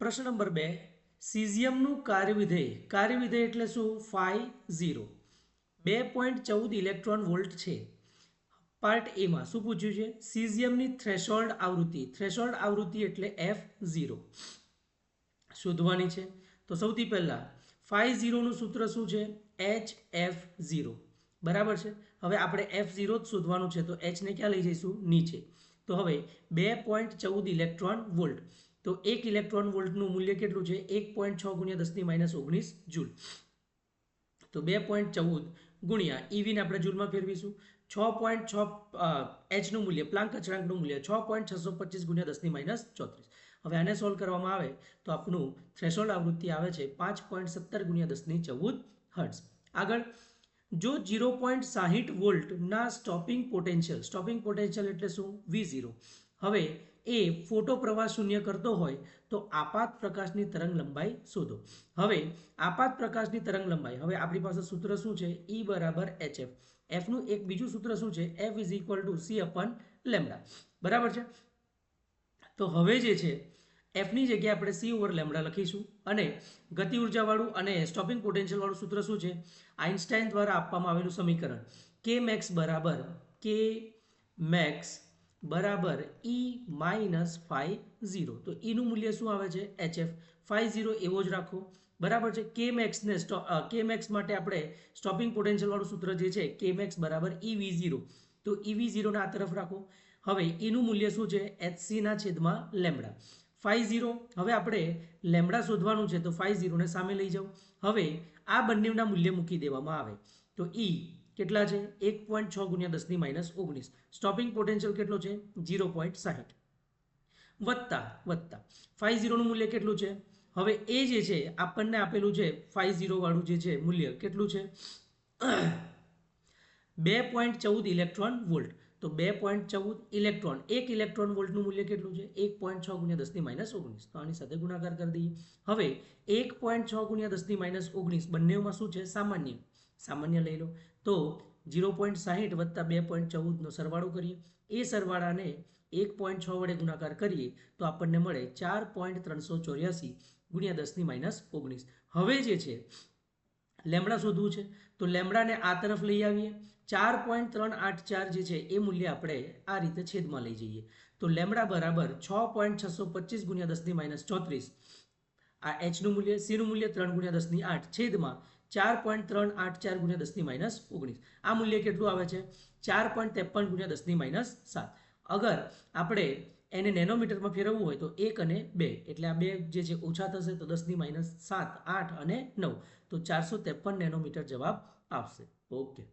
પ્રશ્ન નંબર 2 સીઝિયમનું કાર્યવિધેય એટલે શું ફાઈ 0 2.14 ઇલેક્ટ્રોન વોલ્ટ છે. પાર્ટ એમાં શું પૂછ્યું છે સીઝિયમની થ્રેશોલ્ડ આવૃત્તિ એટલે F0 શોધવાની છે. તો સૌથી પહેલાં ફાઈ 0નું સૂત્ર શું છે HF0 બરાબર છે. હવે આપણે F0 જ શોધવાનું છે તો Hને ક્યાં લઈ જઈશું નીચે. તો હવે 2.14 ઇલેક્ટ્રોન વોલ્ટ તો 1 ઇલેક્ટ્રોન વોલ્ટનું મૂલ્ય કેટલું છે 1.6 ગુણ્યા 10⁻19 જૂલ. તો 2.14 ગુણ્યા ઈવીને આપણે જૂલમાં ફેરવીશું 6.6 એચનું મૂલ્ય પ્લાન્ક અચળાંકનું મૂલ્ય 6.625 ગુણ્યા 10⁻34. હવે આને સોલ્વ કરવામાં આવે તો આપણું થ્રેશોલ્ડ આવૃત્તિ આવે છે 5.17 ગુણ્યા 1014 હર્ટ્ઝ. આગળ જો 0.60 વોલ્ટના સ્ટોપિંગ પોટેન્શિયલ એટલે શું V0 હવે એ ફોટો પ્રવાહ શૂન્ય કરતો હોય તો આપાત પ્રકાશની તરંગ લંબાઈ શોધો. હવે આપાત પ્રકાશની તરંગ લંબાઈ હવે આપણી પાસે સૂત્ર શું છે E બરાબર HF. એફનું એક બીજું સૂત્ર શું છે F is equal to C/λ બરાબર છે. તો હવે જે છે એફની જગ્યાએ આપણે C/λ લખીશું અને ગતિ ઉર્જાવાળું અને સ્ટોપિંગ પોટેન્શિયલવાળું સૂત્ર શું છે આઇન્સ્ટાઈન દ્વારા આપવામાં આવેલું સમીકરણ કે મેક્સ બરાબર E માઇનસ ફાઈ 0. તો ઈનું મૂલ્ય શું આવે છે HF. ફાઈ 0 એવો જ રાખો બરાબર છે. કે મેક્સ માટે આપણે સ્ટોપિંગ પોટેન્શિયલવાળું સૂત્ર જે છે કે મેક્સ બરાબર EV0 તો EV0 ને આ તરફ રાખો. હવે ઈનું મૂલ્ય શું છે HC/λ. ફાઈ 0 હવે આપણે લેમડા શોધવાનું છે તો ફાઈ 0 ને સામે લઈ જાઓ. હવે આ બંનેના મૂલ્ય મૂકી દેવામાં આવે તો ઈ કેટલા છે 1.6 ગુણ્યા 10⁻19. સ્ટોપિંગ પોટેન્શિયલ કેટલો છે 0.60 વત્તા ફાઈ 0નું મૂલ્ય કેટલું છે હવે એ જે છે આપણને આપેલું છે ફાઈ 0 વાળું જે છે મૂલ્ય કેટલું છે 2.14 ઇલેક્ટ્રોન વોલ્ટ. તો 2.14 ઇલેક્ટ્રોન એક ઇલેક્ટ્રોન વોલ્ટનું મૂલ્ય કેટલું છે 1.6 ગુણ્યા 10⁻19. તો આની સાથે ગુણાકાર કરી દઈએ. હવે 1.6 ગુણ્યા 10⁻19 બંનેમાં શું છે સામાન્ય લઈ લો તો 0.60 વત્તા 2.14નો સરવાળો કરીએ. એ સરવાળાને 1.6 વડે ગુણાકાર કરીએ તો આપણને મળે 4.384 ગુણ્યા 10⁻19. હવે જે છે લેમડા શોધવું છે તો લેમડાને આ તરફ લઈ આવીએ 4.384 જે છે એ મૂલ્ય આપણે આ રીતે છેદમાં લઈ જઈએ તો લેમડા બરાબર 6.625 ગુણ્યા 10⁻34. આ એચનું મૂલ્ય સીનું મૂલ્ય 3 ગુણ્યા 10⁸ છેદમાં 4.384 ગુણ્યા 10⁻19. આ મૂલ્ય કેટલું આવે છે 4.53 ગુણ્યા 10⁻7. અગર આપણે એને નેનોમીટરમાં ફેરવવું હોય તો 1 અને 2 એટલે આ બે જે છે ઓછા થશે તો 10⁻7 8 અને 9 તો 453 નેનોમીટર જવાબ આવશે. ઓકે.